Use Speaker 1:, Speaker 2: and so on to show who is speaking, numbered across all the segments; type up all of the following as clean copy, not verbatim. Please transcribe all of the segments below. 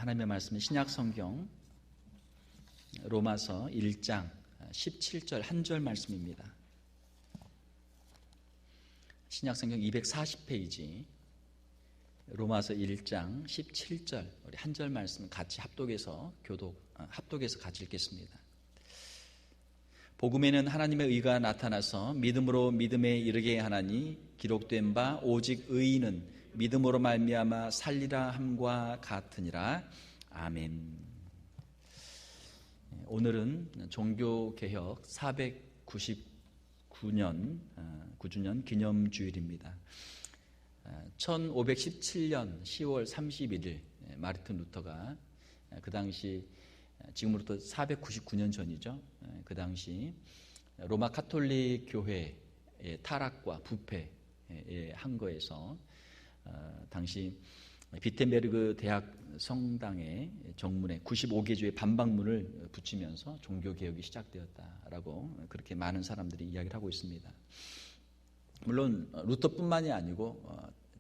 Speaker 1: 하나님의 말씀은 신약 성경 로마서 1장 17절 한 절 말씀입니다. 신약 성경 240페이지 로마서 1장 17절 우리 한 절 말씀 같이 합독해서 같이 읽겠습니다. 복음에는 하나님의 의가 나타나서 믿음으로 믿음에 이르게 하나니 기록된 바 오직 의인은 믿음으로 말미암아 살리라 함과 같으니라. 아멘. 오늘은 종교개혁 499년 9주년 기념주일입니다. 1517년 10월 31일 마르틴 루터가 그 당시 지금으로부터 499년 전이죠. 그 당시 로마 카톨릭 교회의 타락과 부패의 한거에서 당시 비텐베르그 대학 성당의 정문에 95개 주의 반박문을 붙이면서 종교개혁이 시작되었다라고 그렇게 많은 사람들이 이야기를 하고 있습니다. 물론 루터뿐만이 아니고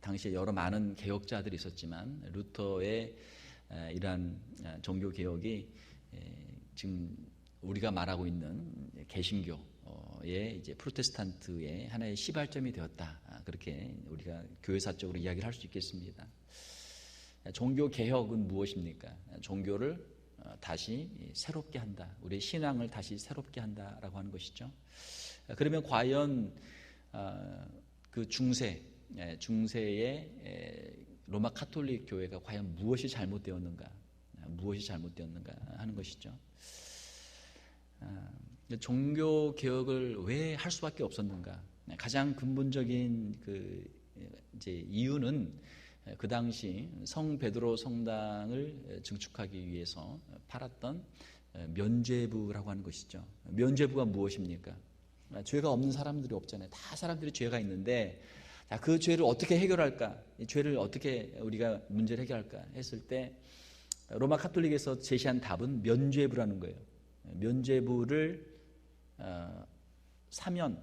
Speaker 1: 당시에 여러 많은 개혁자들이 있었지만 루터의 이러한 종교개혁이 지금 우리가 말하고 있는 개신교의 이제 프로테스탄트의 하나의 시발점이 되었다. 그렇게 우리가 교회사적으로 이야기를 할 수 있겠습니다. 종교개혁은 무엇입니까? 종교를 다시 새롭게 한다. 우리의 신앙을 다시 새롭게 한다라고 하는 것이죠. 그러면 과연 그 중세의 로마 카톨릭 교회가 과연 무엇이 잘못되었는가 하는 것이죠. 종교 개혁을 왜 할 수밖에 없었는가? 가장 근본적인 이제 이유는 그 당시 성 베드로 성당을 증축하기 위해서 팔았던 면죄부라고 하는 것이죠. 면죄부가 무엇입니까? 죄가 없는 사람들이 없잖아요. 다 사람들이 죄가 있는데 그 죄를 어떻게 해결할까? 이 죄를 어떻게 우리가 문제를 해결할까 했을 때 로마 카톨릭에서 제시한 답은 면죄부라는 거예요. 면죄부를 사면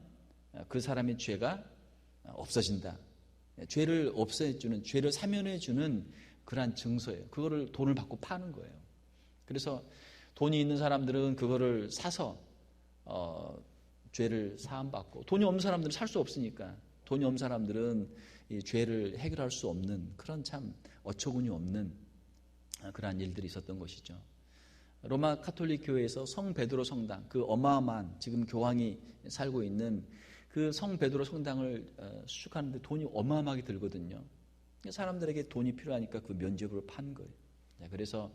Speaker 1: 그 사람의 죄가 없어진다. 죄를 없애주는, 죄를 사면해주는 그러한 증서예요. 그거를 돈을 받고 파는 거예요. 그래서 돈이 있는 사람들은 그거를 사서 죄를 사함받고, 돈이 없는 사람들은 살 수 없으니까 돈이 없는 사람들은 이 죄를 해결할 수 없는 그런 참 어처구니 없는 그러한 일들이 있었던 것이죠. 로마 카톨릭 교회에서 성 베드로 성당, 그 어마어마한 지금 교황이 살고 있는 그 성 베드로 성당을 수축하는데 돈이 어마어마하게 들거든요. 사람들에게 돈이 필요하니까 그 면죄부를 판 거예요. 그래서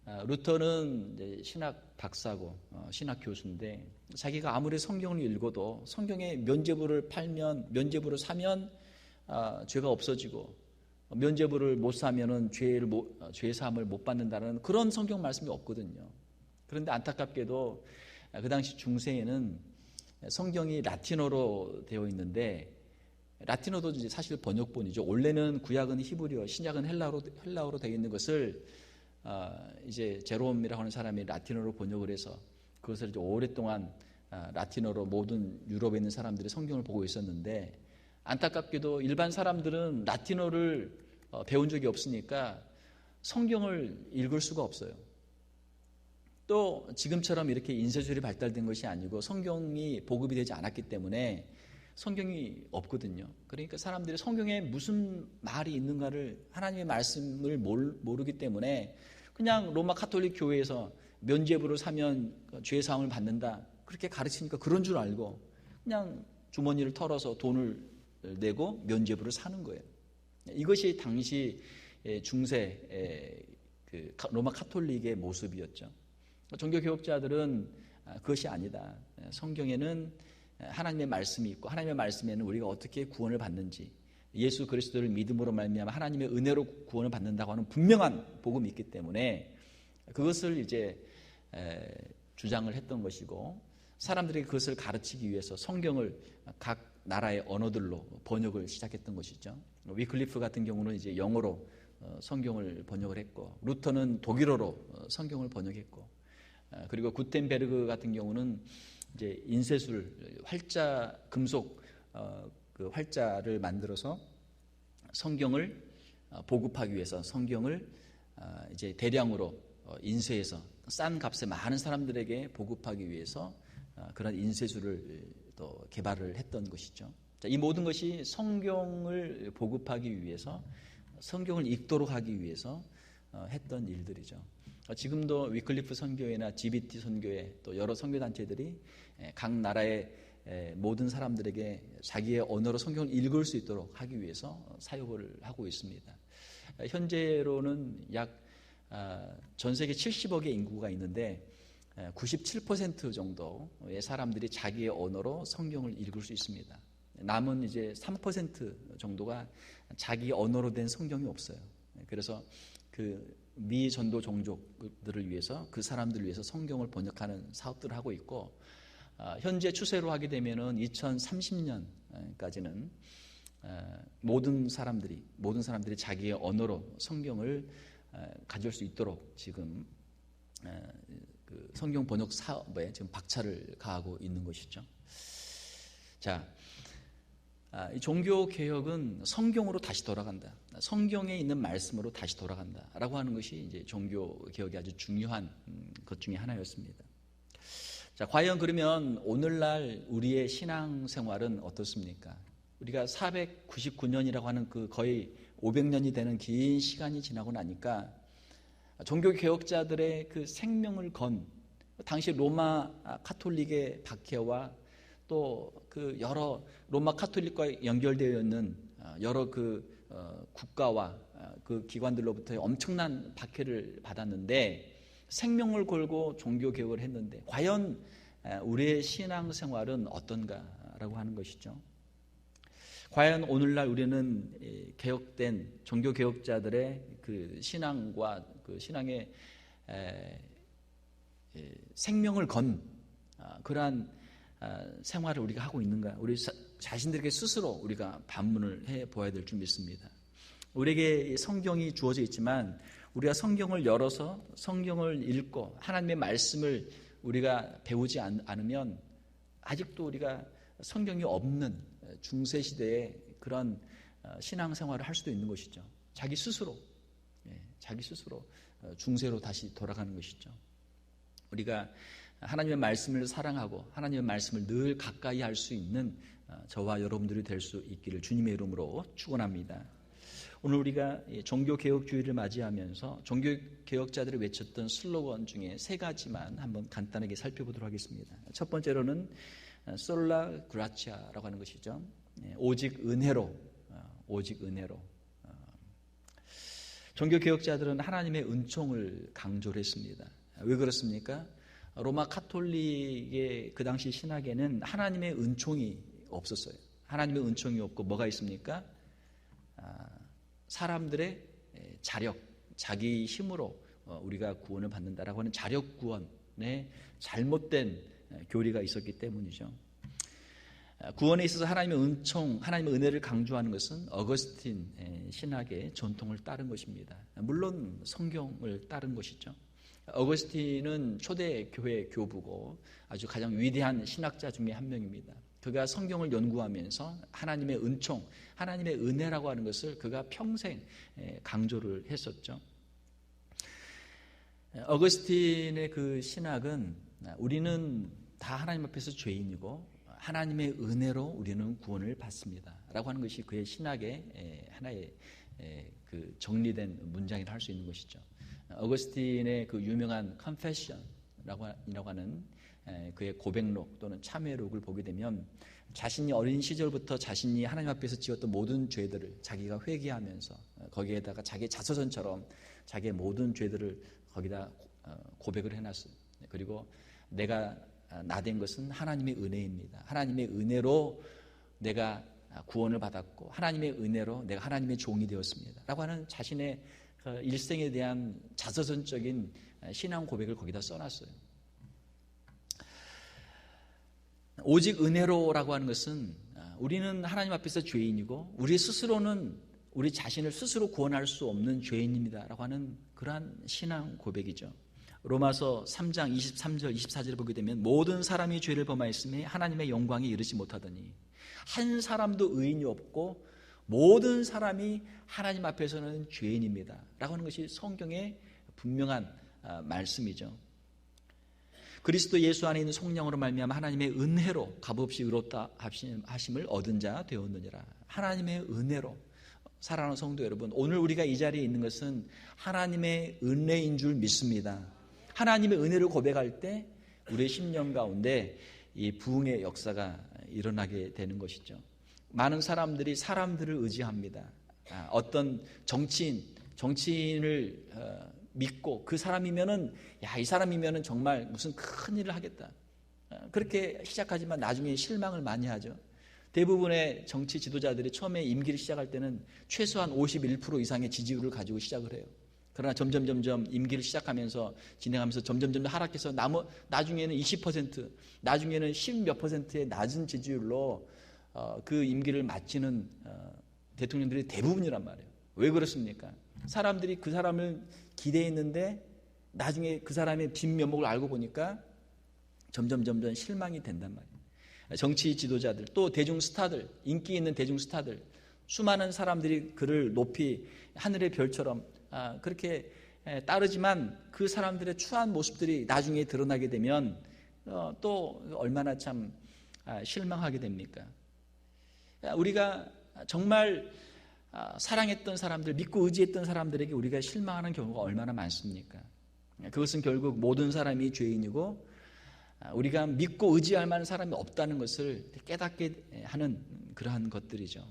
Speaker 1: 루터는 이제 신학 박사고 신학 교수인데 자기가 아무리 성경을 읽어도 성경에 면죄부를 팔면, 면죄부를 사면 죄가 없어지고 면죄부를 못 사면은 죄 사함을 못 받는다는 그런 성경 말씀이 없거든요. 그런데 안타깝게도 그 당시 중세에는 성경이 라틴어로 되어 있는데 라틴어도 이제 사실 번역본이죠. 원래는 구약은 히브리어, 신약은 헬라어로 되어 있는 것을 이제 제롬이라고 하는 사람이 라틴어로 번역을 해서 그것을 이제 오랫동안 라틴어로 모든 유럽에 있는 사람들이 성경을 보고 있었는데 안타깝게도 일반 사람들은 라틴어를 배운 적이 없으니까 성경을 읽을 수가 없어요. 또 지금처럼 이렇게 인쇄술이 발달된 것이 아니고 성경이 보급이 되지 않았기 때문에 성경이 없거든요. 그러니까 사람들이 성경에 무슨 말이 있는가를, 하나님의 말씀을 모르기 때문에 그냥 로마 카톨릭 교회에서 면죄부를 사면 죄 사함을 받는다 그렇게 가르치니까 그런 줄 알고 그냥 주머니를 털어서 돈을 내고 면죄부를 사는 거예요. 이것이 당시 중세 로마 카톨릭의 모습이었죠. 종교개혁자들은 그것이 아니다. 성경에는 하나님의 말씀이 있고 하나님의 말씀에는 우리가 어떻게 구원을 받는지, 예수 그리스도를 믿음으로 말미암아 하나님의 은혜로 구원을 받는다고 하는 분명한 복음이 있기 때문에 그것을 이제 주장을 했던 것이고, 사람들에게 그것을 가르치기 위해서 성경을 각 나라의 언어들로 번역을 시작했던 것이죠. 위클리프 같은 경우는 이제 영어로 성경을 번역을 했고, 루터는 독일어로 성경을 번역했고, 그리고 구텐베르그 같은 경우는 이제 인쇄술, 활자, 금속 그 활자를 만들어서 성경을 보급하기 위해서 성경을 이제 대량으로 인쇄해서 싼 값에 많은 사람들에게 보급하기 위해서 그런 인쇄술을 또 개발을 했던 것이죠. 이 모든 것이 성경을 보급하기 위해서, 성경을 읽도록 하기 위해서 했던 일들이죠. 지금도 위클리프 선교회나 GBT 선교회 또 여러 선교단체들이 각 나라의 모든 사람들에게 자기의 언어로 성경을 읽을 수 있도록 하기 위해서 사역을 하고 있습니다. 현재로는 약 전 세계 70억의 인구가 있는데 97% 정도의 사람들이 자기의 언어로 성경을 읽을 수 있습니다. 남은 이제 3% 정도가 자기 언어로 된 성경이 없어요. 그래서 그 미전도 종족들을 위해서, 그 사람들을 위해서 성경을 번역하는 사업들을 하고 있고, 현재 추세로 하게 되면은 2030년까지는 모든 사람들이 자기의 언어로 성경을 가질 수 있도록 지금 그 성경 번역 사업에 지금 박차를 가하고 있는 것이죠. 자, 이 종교 개혁은 성경으로 다시 돌아간다. 성경에 있는 말씀으로 다시 돌아간다라고 하는 것이 이제 종교 개혁의 아주 중요한 것 중에 하나였습니다. 자, 과연 그러면 오늘날 우리의 신앙 생활은 어떻습니까? 우리가 499년이라고 하는 그 거의 500년이 되는 긴 시간이 지나고 나니까 종교 개혁자들의 그 생명을 건 당시 로마 카톨릭의 박해와 또 그 여러 로마 카톨릭과 연결되어 있는 여러 그 국가와 그 기관들로부터 엄청난 박해를 받았는데 생명을 걸고 종교 개혁을 했는데 과연 우리의 신앙 생활은 어떤가라고 하는 것이죠. 과연 오늘날 우리는 개혁된 종교 개혁자들의 그 신앙과 그 신앙의 생명을 건 그러한 생활을 우리가 하고 있는가? 우리 자신들에게 스스로 우리가 반문을 해 보아야 될 줄 믿습니다. 우리에게 성경이 주어져 있지만 우리가 성경을 열어서 성경을 읽고 하나님의 말씀을 우리가 배우지 않으면 아직도 우리가 성경이 없는 중세시대의 그런 신앙생활을 할 수도 있는 것이죠. 자기 스스로 중세로 다시 돌아가는 것이죠. 우리가 하나님의 말씀을 사랑하고 하나님의 말씀을 늘 가까이 할 수 있는 저와 여러분들이 될 수 있기를 주님의 이름으로 축원합니다. 오늘 우리가 종교개혁주의를 맞이하면서 종교개혁자들이 외쳤던 슬로건 중에 3가지만 한번 간단하게 살펴보도록 하겠습니다. 첫 번째로는 솔라 그라치아라고 하는 것이죠. 오직 은혜로. 종교개혁자들은 하나님의 은총을 강조를 했습니다. 왜 그렇습니까? 로마 카톨릭의 그 당시 신학에는 하나님의 은총이 없었어요. 하나님의 은총이 없고 뭐가 있습니까? 사람들의 자력, 자기 힘으로 우리가 구원을 받는다라고 하는 자력 구원의 잘못된 교리가 있었기 때문이죠. 구원에 있어서 하나님의 은총, 하나님의 은혜를 강조하는 것은 어거스틴 신학의 전통을 따른 것입니다. 물론 성경을 따른 것이죠. 어거스틴은 초대교회 교부고 아주 가장 위대한 신학자 중에 한 명입니다. 그가 성경을 연구하면서 하나님의 은총, 하나님의 은혜라고 하는 것을 그가 평생 강조를 했었죠. 어거스틴의 그 신학은 우리는 다 하나님 앞에서 죄인이고 하나님의 은혜로 우리는 구원을 받습니다 라고 하는 것이 그의 신학의 하나의 그 정리된 문장이라 할 수 있는 것이죠. 어거스틴의 그 유명한 Confession이라고 하는 그의 고백록 또는 참회록을 보게 되면 자신이 어린 시절부터 자신이 하나님 앞에서 지었던 모든 죄들을 자기가 회개하면서 거기에다가 자기 자서전처럼 자기의 모든 죄들을 거기다 고백을 해놨어요. 그리고 내가 나된 것은 하나님의 은혜입니다. 하나님의 은혜로 내가 구원을 받았고 하나님의 은혜로 내가 하나님의 종이 되었습니다 라고 하는 자신의 일생에 대한 자서전적인 신앙 고백을 거기다 써놨어요. 오직 은혜로라고 하는 것은 우리는 하나님 앞에서 죄인이고 우리 스스로는 우리 자신을 스스로 구원할 수 없는 죄인입니다 라고 하는 그러한 신앙 고백이죠. 로마서 3장 23절 24절을 보게 되면 모든 사람이 죄를 범하였으니 하나님의 영광에 이르지 못하더니 한 사람도 의인이 없고 모든 사람이 하나님 앞에서는 죄인입니다 라고 하는 것이 성경의 분명한 말씀이죠. 그리스도 예수 안에 있는 성령으로 말미암아 하나님의 은혜로 값없이 의롭다 하심을 얻은 자 되었느니라. 하나님의 은혜로. 사랑하는 성도 여러분, 오늘 우리가 이 자리에 있는 것은 하나님의 은혜인 줄 믿습니다. 하나님의 은혜를 고백할 때 우리의 심령 가운데 이 부흥의 역사가 일어나게 되는 것이죠. 많은 사람들이 사람들을 의지합니다. 어떤 정치인을 믿고 그 사람이면은 이 사람이면은 정말 무슨 큰 일을 하겠다. 그렇게 시작하지만 나중에 실망을 많이 하죠. 대부분의 정치 지도자들이 처음에 임기를 시작할 때는 최소한 51% 이상의 지지율을 가지고 시작을 해요. 그러나 점점 임기를 시작하면서 진행하면서 점점 하락해서 나중에는 20%, 나중에는 10몇 %의 낮은 지지율로 그 임기를 마치는 대통령들이 대부분이란 말이에요. 왜 그렇습니까? 사람들이 그 사람을 기대했는데 나중에 그 사람의 뒷면목을 알고 보니까 점점 실망이 된단 말이에요. 정치 지도자들, 또 대중 스타들, 인기 있는 대중 스타들, 수많은 사람들이 그를 높이 하늘의 별처럼 그렇게 따르지만 그 사람들의 추한 모습들이 나중에 드러나게 되면 또 얼마나 참 실망하게 됩니까? 우리가 정말 사랑했던 사람들, 믿고 의지했던 사람들에게 우리가 실망하는 경우가 얼마나 많습니까? 그것은 결국 모든 사람이 죄인이고 우리가 믿고 의지할 만한 사람이 없다는 것을 깨닫게 하는 그러한 것들이죠.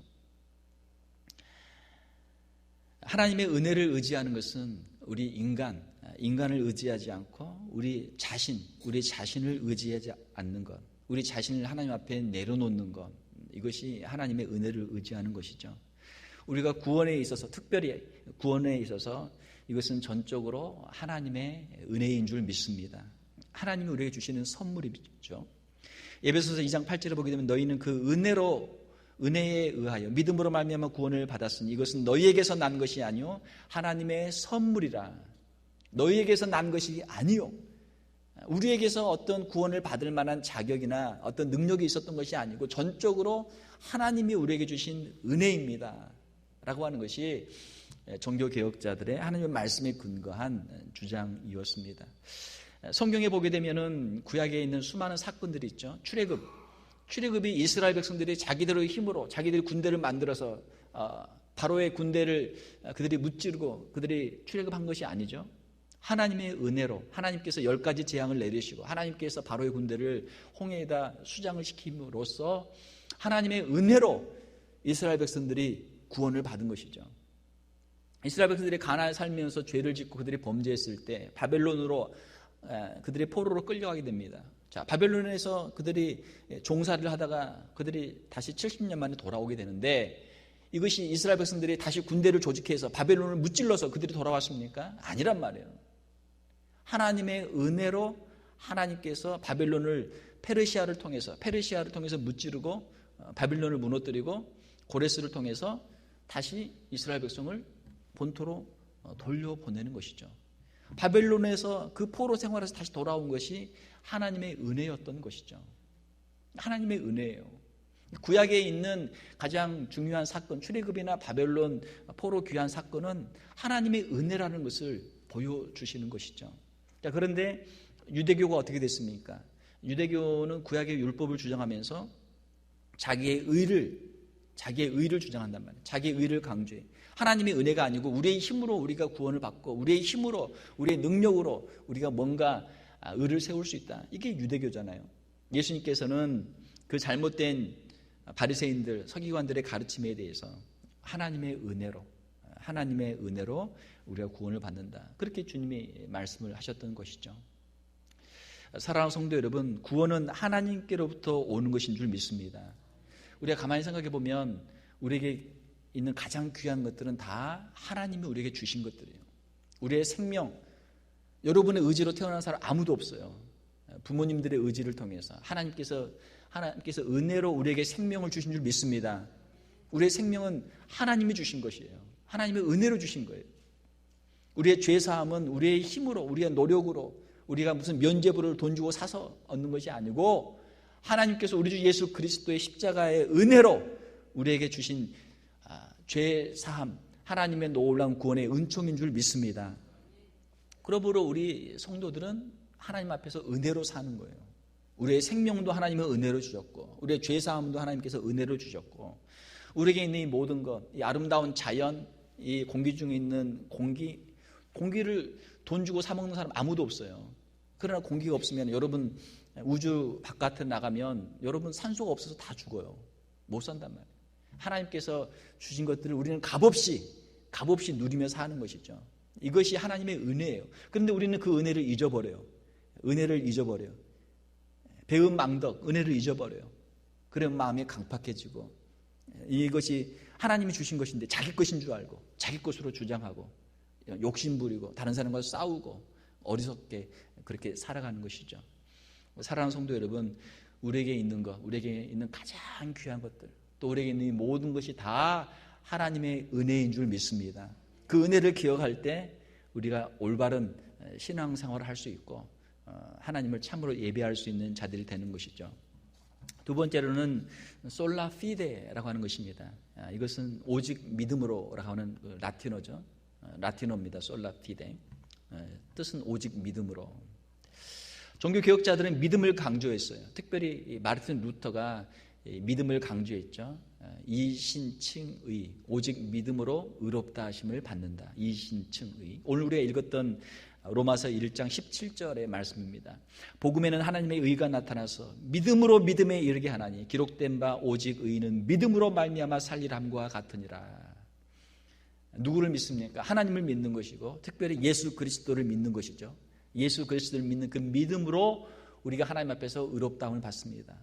Speaker 1: 하나님의 은혜를 의지하는 것은 우리 인간을 의지하지 않고 우리 자신을 의지하지 않는 것, 우리 자신을 하나님 앞에 내려놓는 것, 이것이 하나님의 은혜를 의지하는 것이죠. 우리가 구원에 있어서, 특별히 구원에 있어서 이것은 전적으로 하나님의 은혜인 줄 믿습니다. 하나님이 우리에게 주시는 선물이죠. 에베소서 2장 8절에 보게 되면 너희는 그 은혜에 의하여 믿음으로 말미암아 구원을 받았으니 이것은 너희에게서 난 것이 아니요 하나님의 선물이라. 너희에게서 난 것이 아니요, 우리에게서 어떤 구원을 받을 만한 자격이나 어떤 능력이 있었던 것이 아니고 전적으로 하나님이 우리에게 주신 은혜입니다 라고 하는 것이 종교개혁자들의 하나님의 말씀에 근거한 주장이었습니다. 성경에 보게 되면은 구약에 있는 수많은 사건들이 있죠. 출애굽이 이스라엘 백성들이 자기들의 힘으로 자기들의 군대를 만들어서 바로의 군대를 그들이 무찌르고 그들이 출애굽한 것이 아니죠. 하나님의 은혜로 하나님께서 10가지 재앙을 내리시고 하나님께서 바로의 군대를 홍해에다 수장을 시킴으로써 하나님의 은혜로 이스라엘 백성들이 구원을 받은 것이죠. 이스라엘 백성들이 가나안에 살면서 죄를 짓고 그들이 범죄했을 때 바벨론으로 그들이 포로로 끌려가게 됩니다. 자, 바벨론에서 그들이 종살이를 하다가 그들이 다시 70년 만에 돌아오게 되는데 이것이 이스라엘 백성들이 다시 군대를 조직해서 바벨론을 무찔러서 그들이 돌아왔습니까? 아니란 말이에요. 하나님의 은혜로 하나님께서 바벨론을 페르시아를 통해서 무찌르고 바벨론을 무너뜨리고 고레스를 통해서 다시 이스라엘 백성을 본토로 돌려보내는 것이죠. 바벨론에서 그 포로 생활에서 다시 돌아온 것이 하나님의 은혜였던 것이죠. 하나님의 은혜예요. 구약에 있는 가장 중요한 사건, 출애굽이나 바벨론 포로 귀환 사건은 하나님의 은혜라는 것을 보여주시는 것이죠. 자, 그런데 유대교가 어떻게 됐습니까? 유대교는 구약의 율법을 주장하면서 자기의 의를 주장한단 말이에요. 자기의 의를 강조해. 하나님의 은혜가 아니고 우리의 힘으로 우리가 구원을 받고 우리의 힘으로 우리의 능력으로 우리가 뭔가 의를 세울 수 있다. 이게 유대교잖아요. 예수님께서는 그 잘못된 바리새인들, 서기관들의 가르침에 대해서 하나님의 은혜로 우리가 구원을 받는다. 그렇게 주님이 말씀을 하셨던 것이죠. 사랑하는 성도 여러분, 구원은 하나님께로부터 오는 것인 줄 믿습니다. 우리가 가만히 생각해 보면 우리에게 있는 가장 귀한 것들은 다 하나님이 우리에게 주신 것들이에요. 우리의 생명, 여러분의 의지로 태어난 사람 아무도 없어요. 부모님들의 의지를 통해서 하나님께서 은혜로 우리에게 생명을 주신 줄 믿습니다. 우리의 생명은 하나님이 주신 것이에요. 하나님의 은혜로 주신 거예요. 우리의 죄사함은 우리의 힘으로, 우리의 노력으로, 우리가 무슨 면죄부를 돈 주고 사서 얻는 것이 아니고 하나님께서 우리 주 예수 그리스도의 십자가의 은혜로 우리에게 주신 죄 사함, 하나님의 놀라운 구원의 은총인 줄 믿습니다. 그러므로 우리 성도들은 하나님 앞에서 은혜로 사는 거예요. 우리의 생명도 하나님은 은혜로 주셨고, 우리의 죄 사함도 하나님께서 은혜로 주셨고, 우리에게 있는 이 모든 것, 이 아름다운 자연, 이 공기 중에 있는 공기를 돈 주고 사 먹는 사람 아무도 없어요. 그러나 공기가 없으면 여러분 우주 바깥에 나가면 여러분 산소가 없어서 다 죽어요. 못 산단 말이에요. 하나님께서 주신 것들을 우리는 값없이 누리며 사는 것이죠. 이것이 하나님의 은혜예요. 그런데 우리는 그 은혜를 잊어버려요. 배은 망덕, 은혜를 잊어버려요. 그러면 마음이 강팍해지고, 이것이 하나님이 주신 것인데 자기 것인 줄 알고 자기 것으로 주장하고 욕심 부리고 다른 사람과 싸우고 어리석게 그렇게 살아가는 것이죠. 사랑하는 성도 여러분, 우리에게 있는 것, 우리에게 있는 가장 귀한 것들, 또 우리에게 있는 이 모든 것이 다 하나님의 은혜인 줄 믿습니다. 그 은혜를 기억할 때 우리가 올바른 신앙생활을 할 수 있고 하나님을 참으로 예배할 수 있는 자들이 되는 것이죠. 두 번째로는 솔라 피데라고 하는 것입니다. 이것은 오직 믿음으로라고 하는 라틴어죠. 라틴어입니다. 솔라 피데. 뜻은 오직 믿음으로. 종교개혁자들은 믿음을 강조했어요. 특별히 마르틴 루터가 믿음을 강조했죠. 이신칭의, 오직 믿음으로 의롭다 하심을 받는다. 이신칭의. 오늘 우리가 읽었던 로마서 1장 17절의 말씀입니다. 복음에는 하나님의 의가 나타나서 믿음으로 믿음에 이르게 하나니 기록된 바 오직 의인은 믿음으로 말미암아 살리람과 같으니라. 누구를 믿습니까? 하나님을 믿는 것이고 특별히 예수 그리스도를 믿는 것이죠. 예수 그리스도를 믿는 그 믿음으로 우리가 하나님 앞에서 의롭다함을 받습니다.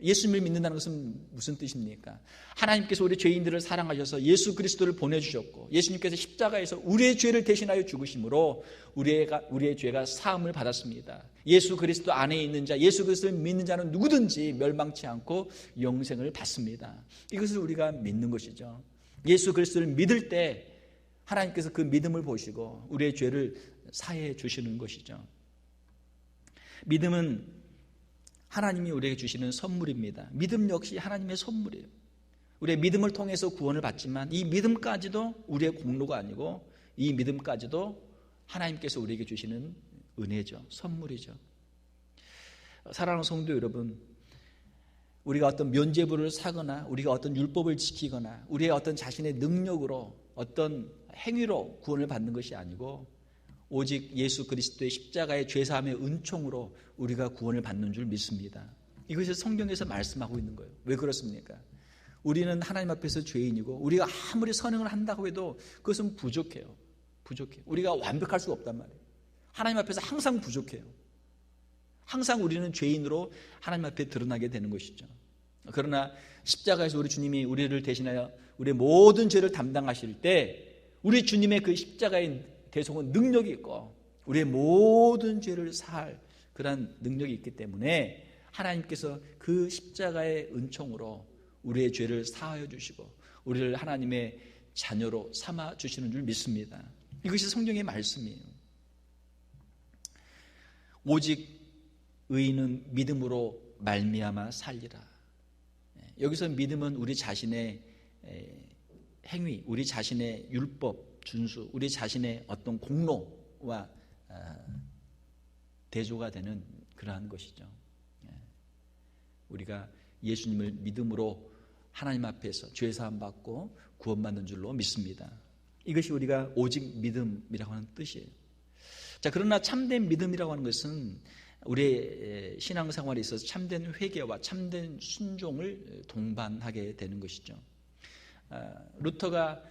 Speaker 1: 예수님을 믿는다는 것은 무슨 뜻입니까? 하나님께서 우리 죄인들을 사랑하셔서 예수 그리스도를 보내주셨고, 예수님께서 십자가에서 우리의 죄를 대신하여 죽으심으로 우리의 죄가 사함을 받았습니다. 예수 그리스도 안에 있는 자, 예수 그리스도를 믿는 자는 누구든지 멸망치 않고 영생을 받습니다. 이것을 우리가 믿는 것이죠. 예수 그리스도를 믿을 때 하나님께서 그 믿음을 보시고 우리의 죄를 사해 주시는 것이죠. 믿음은 하나님이 우리에게 주시는 선물입니다. 믿음 역시 하나님의 선물이에요. 우리의 믿음을 통해서 구원을 받지만 이 믿음까지도 우리의 공로가 아니고 이 믿음까지도 하나님께서 우리에게 주시는 은혜죠. 선물이죠. 사랑하는 성도 여러분, 우리가 어떤 면죄부를 사거나 우리가 어떤 율법을 지키거나 우리의 어떤 자신의 능력으로 어떤 행위로 구원을 받는 것이 아니고 오직 예수 그리스도의 십자가의 죄사함의 은총으로 우리가 구원을 받는 줄 믿습니다. 이것이 성경에서 말씀하고 있는 거예요. 왜 그렇습니까? 우리는 하나님 앞에서 죄인이고 우리가 아무리 선행을 한다고 해도 그것은 부족해요. 우리가 완벽할 수가 없단 말이에요. 하나님 앞에서 항상 부족해요. 항상 우리는 죄인으로 하나님 앞에 드러나게 되는 것이죠. 그러나 십자가에서 우리 주님이 우리를 대신하여 우리의 모든 죄를 담당하실 때 우리 주님의 그 십자가의 대속은 능력이 있고 우리의 모든 죄를 사할 그런 능력이 있기 때문에 하나님께서 그 십자가의 은총으로 우리의 죄를 사하여 주시고 우리를 하나님의 자녀로 삼아 주시는 줄 믿습니다. 이것이 성경의 말씀이에요. 오직 의인은 믿음으로 말미암아 살리라. 여기서 믿음은 우리 자신의 행위, 우리 자신의 율법 준수, 우리 자신의 어떤 공로와 대조가 되는 그러한 것이죠. 우리가 예수님을 믿음으로 하나님 앞에서 죄사함 받고 구원받는 줄로 믿습니다. 이것이 우리가 오직 믿음이라고 하는 뜻이에요. 자, 그러나 참된 믿음이라고 하는 것은 우리의 신앙생활에 있어서 참된 회개와 참된 순종을 동반하게 되는 것이죠. 루터가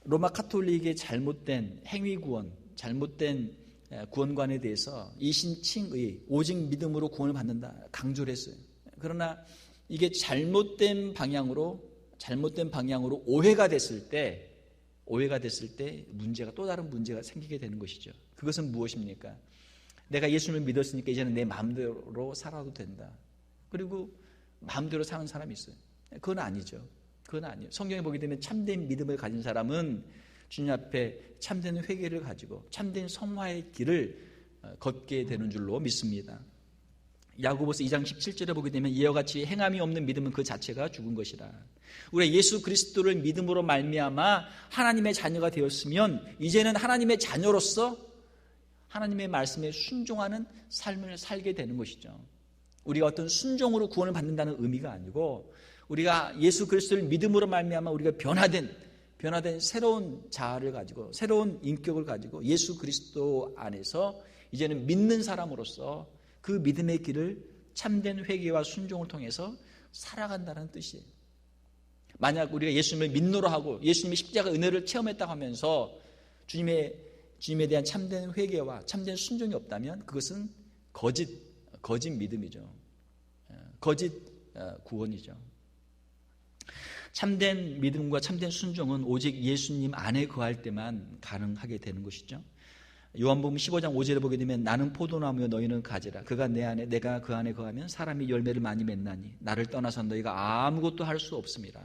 Speaker 1: 로마 카톨릭의 잘못된 행위구원, 잘못된 구원관에 대해서 이신칭의 오직 믿음으로 구원을 받는다 강조를 했어요. 그러나 이게 잘못된 방향으로 오해가 됐을 때 문제가 또 다른 문제가 생기게 되는 것이죠. 그것은 무엇입니까? 내가 예수님을 믿었으니까 이제는 내 마음대로 살아도 된다. 그리고 마음대로 사는 사람이 있어요. 그건 아니죠. 성경에 보게 되면 참된 믿음을 가진 사람은 주님 앞에 참된 회개를 가지고 참된 성화의 길을 걷게 되는 줄로 믿습니다. 야고보서 2장 17절에 보게 되면 이와 같이 행함이 없는 믿음은 그 자체가 죽은 것이라. 우리가 예수 그리스도를 믿음으로 말미암아 하나님의 자녀가 되었으면 이제는 하나님의 자녀로서 하나님의 말씀에 순종하는 삶을 살게 되는 것이죠. 우리가 어떤 순종으로 구원을 받는다는 의미가 아니고 우리가 예수 그리스도를 믿음으로 말미암아 우리가 변화된 새로운 자아를 가지고 새로운 인격을 가지고 예수 그리스도 안에서 이제는 믿는 사람으로서 그 믿음의 길을 참된 회개와 순종을 통해서 살아간다는 뜻이에요. 만약 우리가 예수님을 믿노라 하고 예수님의 십자가 은혜를 체험했다고 하면서 주님에 대한 참된 회개와 참된 순종이 없다면 그것은 거짓 믿음이죠. 거짓 구원이죠. 참된 믿음과 참된 순종은 오직 예수님 안에 거할 때만 가능하게 되는 것이죠. 요한복음 15장 5절에 보게 되면 나는 포도나무요 너희는 가지라. 그가 내 안에 내가 그 안에 거하면 사람이 열매를 많이 맺나니 나를 떠나서 너희가 아무것도 할 수 없습니다.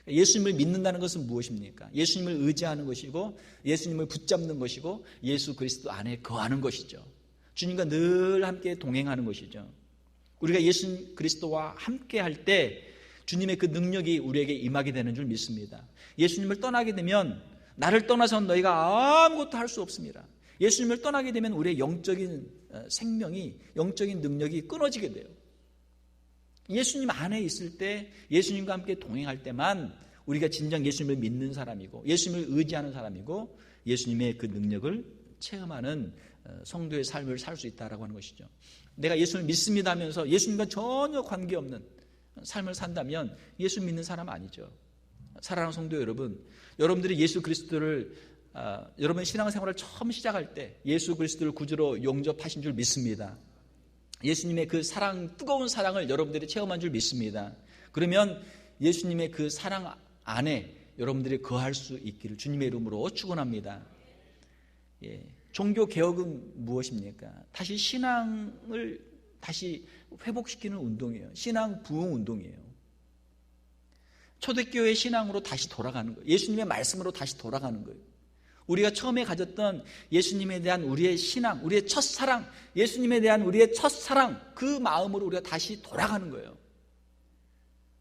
Speaker 1: 예수님을 믿는다는 것은 무엇입니까? 예수님을 의지하는 것이고 예수님을 붙잡는 것이고 예수 그리스도 안에 거하는 것이죠. 주님과 늘 함께 동행하는 것이죠. 우리가 예수 그리스도와 함께 할 때 주님의 그 능력이 우리에게 임하게 되는 줄 믿습니다. 예수님을 떠나게 되면 나를 떠나서는 너희가 아무것도 할 수 없습니다. 예수님을 떠나게 되면 우리의 영적인 생명이 영적인 능력이 끊어지게 돼요. 예수님 안에 있을 때 예수님과 함께 동행할 때만 우리가 진정 예수님을 믿는 사람이고 예수님을 의지하는 사람이고 예수님의 그 능력을 체험하는 성도의 삶을 살 수 있다라고 하는 것이죠. 내가 예수님을 믿습니다 하면서 예수님과 전혀 관계없는 삶을 산다면 예수 믿는 사람 아니죠. 사랑하는 성도 여러분, 여러분들이 예수 그리스도를 여러분 신앙생활을 처음 시작할 때 예수 그리스도를 구주로 용접하신 줄 믿습니다. 예수님의 그 사랑, 뜨거운 사랑을 여러분들이 체험한 줄 믿습니다. 그러면 예수님의 그 사랑 안에 여러분들이 거할 수 있기를 주님의 이름으로 축원합니다. 종교 개혁은 무엇입니까? 다시 신앙을 다시 회복시키는 운동이에요. 신앙 부흥 운동이에요. 초대교회 신앙으로 다시 돌아가는 거예요. 예수님의 말씀으로 다시 돌아가는 거예요. 우리가 처음에 가졌던 예수님에 대한 우리의 신앙, 우리의 첫사랑, 예수님에 대한 우리의 첫사랑, 그 마음으로 우리가 다시 돌아가는 거예요.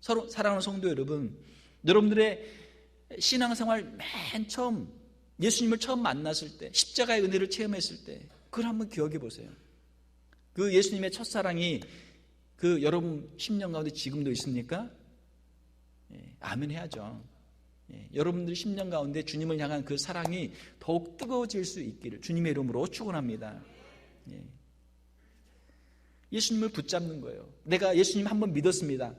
Speaker 1: 서로 사랑하는 성도 여러분, 여러분들의 신앙생활 맨 처음 예수님을 처음 만났을 때, 십자가의 은혜를 체험했을 때 그걸 한번 기억해 보세요. 그 예수님의 첫사랑이 그 여러분 심령 가운데 지금도 있습니까? 아멘 해야죠. 여러분들 심령 가운데 주님을 향한 그 사랑이 더욱 뜨거워질 수 있기를 주님의 이름으로 축원합니다. 예수님을 붙잡는 거예요. 내가 예수님 한번 믿었습니다.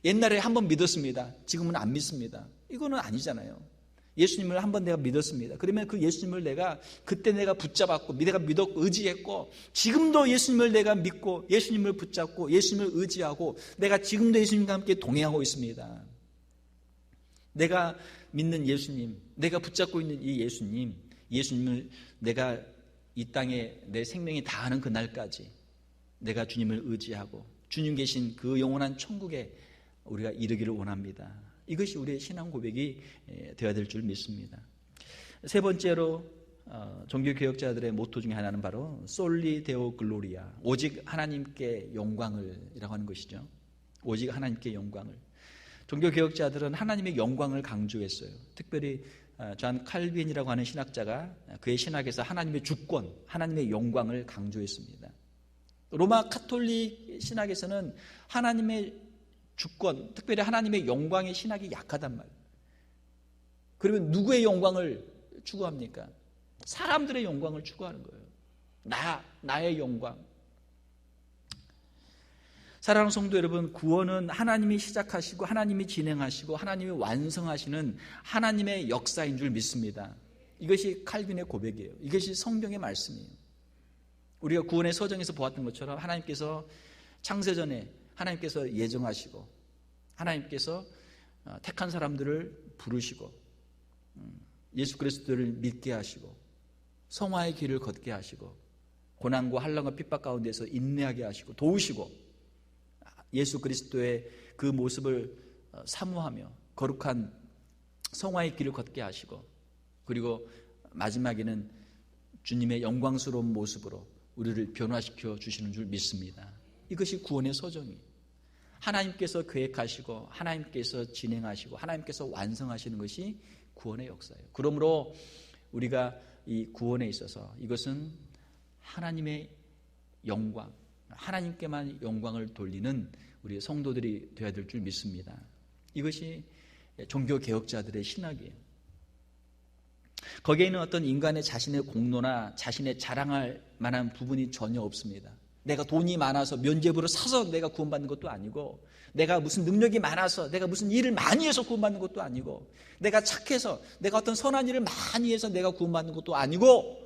Speaker 1: 옛날에 한번 믿었습니다. 지금은 안 믿습니다. 이거는 아니잖아요. 예수님을 한번 내가 믿었습니다. 그러면 그 예수님을 그때 내가 붙잡았고 내가 믿었고 의지했고 지금도 예수님을 내가 믿고 예수님을 붙잡고 예수님을 의지하고 내가 지금도 예수님과 함께 동행하고 있습니다. 내가 믿는 예수님, 내가 붙잡고 있는 이 예수님을 내가 이 땅에 내 생명이 다하는 그날까지 내가 주님을 의지하고 주님 계신 그 영원한 천국에 우리가 이르기를 원합니다. 이것이 우리의 신앙 고백이 되어야 될 줄 믿습니다. 세 번째로 종교개혁자들의 모토 중에 하나는 바로 솔리 데오 글로리아, 오직 하나님께 영광을 이라고 하는 것이죠. 오직 하나님께 영광을. 종교개혁자들은 하나님의 영광을 강조했어요. 특별히 존 칼빈이라고 하는 신학자가 그의 신학에서 하나님의 주권, 하나님의 영광을 강조했습니다. 로마 카톨릭 신학에서는 하나님의 주권, 특별히 하나님의 영광의 신학이 약하단 말이에요. 그러면 누구의 영광을 추구합니까? 사람들의 영광을 추구하는 거예요. 나의 영광. 사랑하는 성도 여러분, 구원은 하나님이 시작하시고 하나님이 진행하시고 하나님이 완성하시는 하나님의 역사인 줄 믿습니다. 이것이 칼빈의 고백이에요. 이것이 성경의 말씀이에요. 우리가 구원의 서정에서 보았던 것처럼 하나님께서 창세전에 하나님께서 예정하시고 하나님께서 택한 사람들을 부르시고 예수 그리스도를 믿게 하시고 성화의 길을 걷게 하시고 고난과 환난과 핍박 가운데서 인내하게 하시고 도우시고 예수 그리스도의 그 모습을 사모하며 거룩한 성화의 길을 걷게 하시고 그리고 마지막에는 주님의 영광스러운 모습으로 우리를 변화시켜 주시는 줄 믿습니다. 이것이 구원의 소정이에요. 하나님께서 계획하시고 하나님께서 진행하시고 하나님께서 완성하시는 것이 구원의 역사예요. 그러므로 우리가 이 구원에 있어서 이것은 하나님의 영광, 하나님께만 영광을 돌리는 우리 성도들이 되어야 될 줄 믿습니다. 이것이 종교개혁자들의 신학이에요. 거기에는 어떤 인간의 자신의 공로나 자신의 자랑할 만한 부분이 전혀 없습니다. 내가 돈이 많아서 면죄부를 사서 내가 구원받는 것도 아니고, 내가 무슨 능력이 많아서 내가 무슨 일을 많이 해서 구원받는 것도 아니고, 내가 착해서 내가 어떤 선한 일을 많이 해서 내가 구원받는 것도 아니고,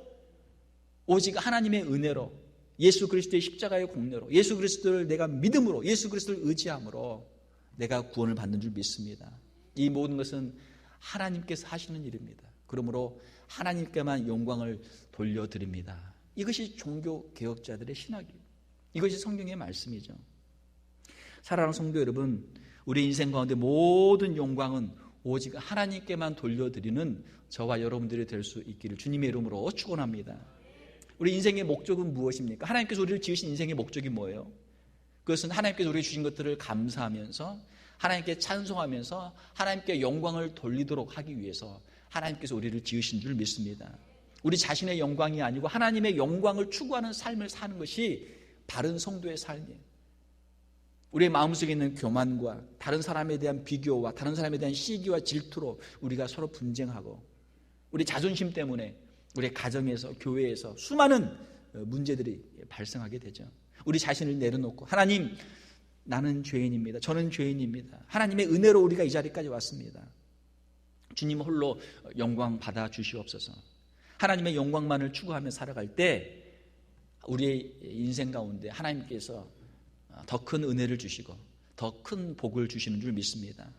Speaker 1: 오직 하나님의 은혜로, 예수 그리스도의 십자가의 공로로, 예수 그리스도를 내가 믿음으로, 예수 그리스도를 의지함으로 내가 구원을 받는 줄 믿습니다. 이 모든 것은 하나님께서 하시는 일입니다. 그러므로 하나님께만 영광을 돌려드립니다. 이것이 종교개혁자들의 신학이에요. 이것이 성경의 말씀이죠. 사랑하는 성도 여러분, 우리 인생 가운데 모든 영광은 오직 하나님께만 돌려드리는 저와 여러분들이 될 수 있기를 주님의 이름으로 축원합니다. 우리 인생의 목적은 무엇입니까? 하나님께서 우리를 지으신 인생의 목적이 뭐예요? 그것은 하나님께서 우리에게 주신 것들을 감사하면서, 하나님께 찬송하면서 하나님께 영광을 돌리도록 하기 위해서 하나님께서 우리를 지으신 줄 믿습니다. 우리 자신의 영광이 아니고 하나님의 영광을 추구하는 삶을 사는 것이 바른 성도의 삶이에요. 우리의 마음속에 있는 교만과 다른 사람에 대한 비교와 다른 사람에 대한 시기와 질투로 우리가 서로 분쟁하고, 우리 자존심 때문에 우리 가정에서, 교회에서 수많은 문제들이 발생하게 되죠. 우리 자신을 내려놓고, 하나님, 나는 죄인입니다. 저는 죄인입니다. 하나님의 은혜로 우리가 이 자리까지 왔습니다. 주님 홀로 영광 받아 주시옵소서. 하나님의 영광만을 추구하며 살아갈 때 우리의 인생 가운데 하나님께서 더 큰 은혜를 주시고 더 큰 복을 주시는 줄 믿습니다.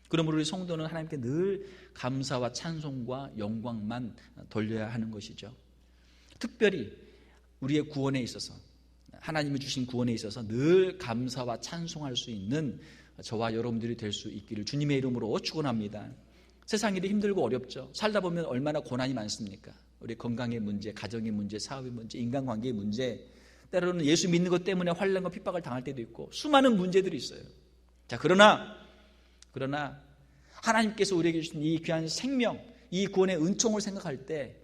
Speaker 1: 그러므로 우리 성도는 하나님께 늘 감사와 찬송과 영광만 돌려야 하는 것이죠. 특별히 우리의 구원에 있어서, 하나님이 주신 구원에 있어서 늘 감사와 찬송할 수 있는 저와 여러분들이 될 수 있기를 주님의 이름으로 축원합니다. 세상 일이 힘들고 어렵죠. 살다 보면 얼마나 고난이 많습니까? 우리 건강의 문제, 가정의 문제, 사업의 문제, 인간관계의 문제, 때로는 예수 믿는 것 때문에 환난과 핍박을 당할 때도 있고 수많은 문제들이 있어요. 자, 그러나 하나님께서 우리에게 주신 이 귀한 생명, 이 구원의 은총을 생각할 때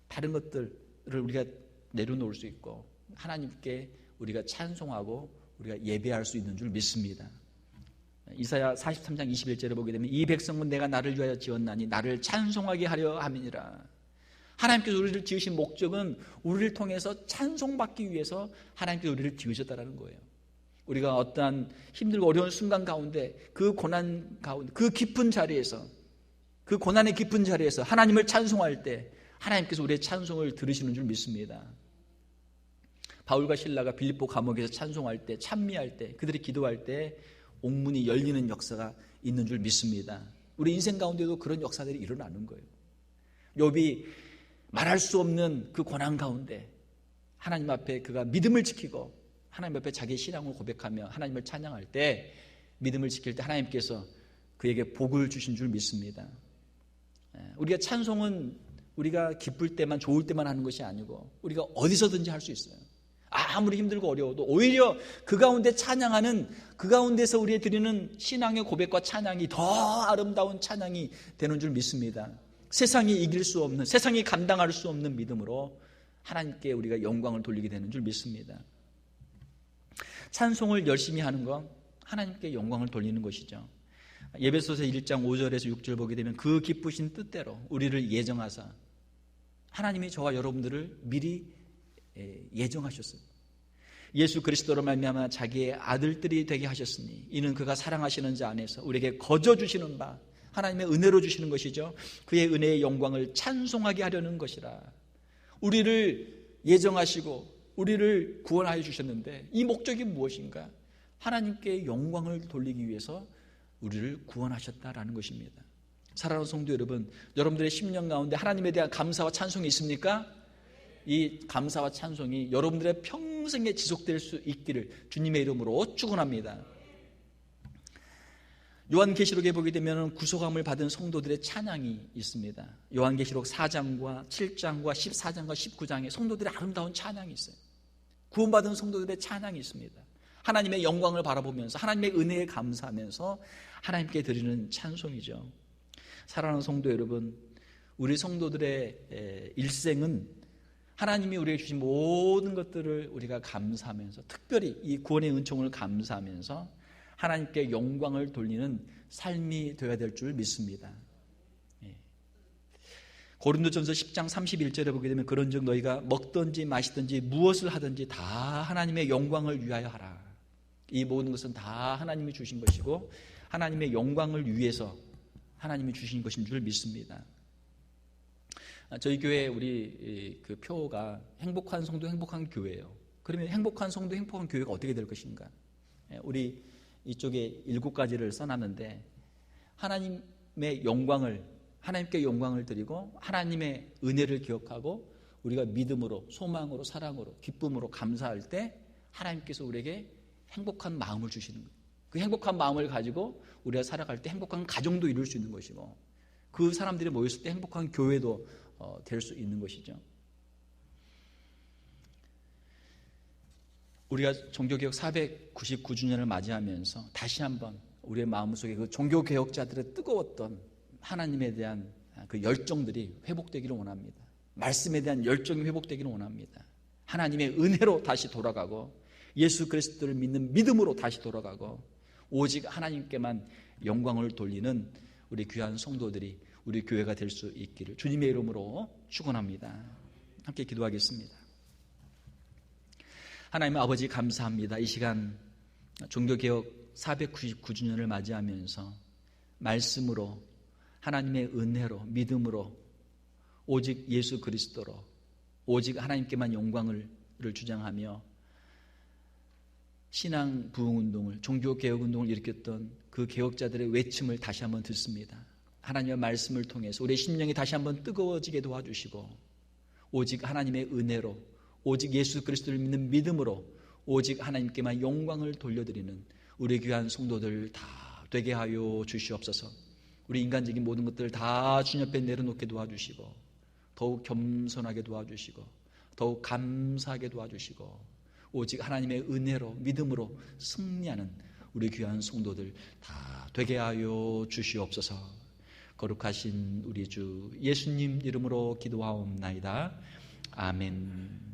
Speaker 1: 다른 것들을 우리가 내려놓을 수 있고 하나님께 우리가 찬송하고 우리가 예배할 수 있는 줄 믿습니다. 이사야 43장 21절을 보게 되면 이 백성은 내가 나를 위하여 지었나니 나를 찬송하게 하려 함이니라. 하나님께서 우리를 지으신 목적은 우리를 통해서 찬송받기 위해서 하나님께서 우리를 지으셨다는 거예요. 우리가 어떠한 힘들고 어려운 순간 가운데, 그 고난 가운데, 그 깊은 자리에서, 그 고난의 깊은 자리에서 하나님을 찬송할 때 하나님께서 우리의 찬송을 들으시는 줄 믿습니다. 바울과 실라가 빌립보 감옥에서 찬송할 때, 찬미할 때, 그들이 기도할 때 옥문이 열리는 역사가 있는 줄 믿습니다. 우리 인생 가운데도 그런 역사들이 일어나는 거예요. 욥이 말할 수 없는 그 고난 가운데 하나님 앞에 그가 믿음을 지키고 하나님 앞에 자기의 신앙을 고백하며 하나님을 찬양할 때, 믿음을 지킬 때 하나님께서 그에게 복을 주신 줄 믿습니다. 우리가 찬송은 우리가 기쁠 때만, 좋을 때만 하는 것이 아니고 우리가 어디서든지 할 수 있어요. 아무리 힘들고 어려워도 오히려 그 가운데 찬양하는, 그 가운데서 우리의 드리는 신앙의 고백과 찬양이 더 아름다운 찬양이 되는 줄 믿습니다. 세상이 이길 수 없는, 세상이 감당할 수 없는 믿음으로 하나님께 우리가 영광을 돌리게 되는 줄 믿습니다. 찬송을 열심히 하는 건 하나님께 영광을 돌리는 것이죠. 에베소서 1장 5절에서 6절 보게 되면 그 기쁘신 뜻대로 우리를 예정하사, 하나님이 저와 여러분들을 미리 예정하셨어요. 예수 그리스도로 말미암아 자기의 아들들이 되게 하셨으니 이는 그가 사랑하시는 자 안에서 우리에게 거저 주시는 바, 하나님의 은혜로 주시는 것이죠. 그의 은혜의 영광을 찬송하게 하려는 것이라. 우리를 예정하시고 우리를 구원하여 주셨는데 이 목적이 무엇인가? 하나님께 영광을 돌리기 위해서 우리를 구원하셨다라는 것입니다. 사랑하는 성도 여러분, 여러분들의 심령 가운데 하나님에 대한 감사와 찬송이 있습니까? 이 감사와 찬송이 여러분들의 평생에 지속될 수 있기를 주님의 이름으로 축원합니다. 요한계시록에 보게 되면 구속함을 받은 성도들의 찬양이 있습니다. 요한계시록 4장과 7장과 14장과 19장에 성도들의 아름다운 찬양이 있어요. 구원받은 성도들의 찬양이 있습니다. 하나님의 영광을 바라보면서 하나님의 은혜에 감사하면서 하나님께 드리는 찬송이죠. 사랑하는 성도 여러분, 우리 성도들의 일생은 하나님이 우리에게 주신 모든 것들을 우리가 감사하면서, 특별히 이 구원의 은총을 감사하면서 하나님께 영광을 돌리는 삶이 되어야 될 줄 믿습니다. 고린도전서 10장 31절에 보게 되면 그런즉 너희가 먹든지 마시든지 무엇을 하든지 다 하나님의 영광을 위하여 하라. 이 모든 것은 다 하나님이 주신 것이고 하나님의 영광을 위해서 하나님이 주신 것인 줄 믿습니다. 저희 교회 우리 그 표가 행복한 성도 행복한 교회예요. 그러면 행복한 성도 행복한 교회가 어떻게 될 것인가? 우리 이쪽에 7가지를 써놨는데, 하나님의 영광을, 하나님께 영광을 드리고 하나님의 은혜를 기억하고 우리가 믿음으로, 소망으로, 사랑으로, 기쁨으로 감사할 때 하나님께서 우리에게 행복한 마음을 주시는 거예요. 그 행복한 마음을 가지고 우리가 살아갈 때 행복한 가정도 이룰 수 있는 것이고, 그 사람들이 모였을 때 행복한 교회도 될 수 있는 것이죠. 우리가 종교개혁 499주년을 맞이하면서 다시 한번 우리의 마음속에 그 종교개혁자들의 뜨거웠던 하나님에 대한 그 열정들이 회복되기를 원합니다. 말씀에 대한 열정이 회복되기를 원합니다. 하나님의 은혜로 다시 돌아가고 예수 그리스도를 믿는 믿음으로 다시 돌아가고 오직 하나님께만 영광을 돌리는 우리 귀한 성도들이 우리 교회가 될 수 있기를 주님의 이름으로 축원합니다. 함께 기도하겠습니다. 하나님 아버지 감사합니다. 이 시간 종교개혁 499주년을 맞이하면서 말씀으로, 하나님의 은혜로, 믿음으로, 오직 예수 그리스도로, 오직 하나님께만 영광을 주장하며 신앙 부흥운동을, 종교개혁운동을 일으켰던 그 개혁자들의 외침을 다시 한번 듣습니다. 하나님의 말씀을 통해서 우리의 심령이 다시 한번 뜨거워지게 도와주시고 오직 하나님의 은혜로, 오직 예수 그리스도를 믿는 믿음으로 오직 하나님께만 영광을 돌려드리는 우리 귀한 성도들 다 되게 하여 주시옵소서. 우리 인간적인 모든 것들을 다 주님 앞에 내려놓게 도와주시고 더욱 겸손하게 도와주시고 더욱 감사하게 도와주시고 오직 하나님의 은혜로, 믿음으로 승리하는 우리 귀한 성도들 다 되게 하여 주시옵소서. 거룩하신 우리 주 예수님 이름으로 기도하옵나이다. 아멘.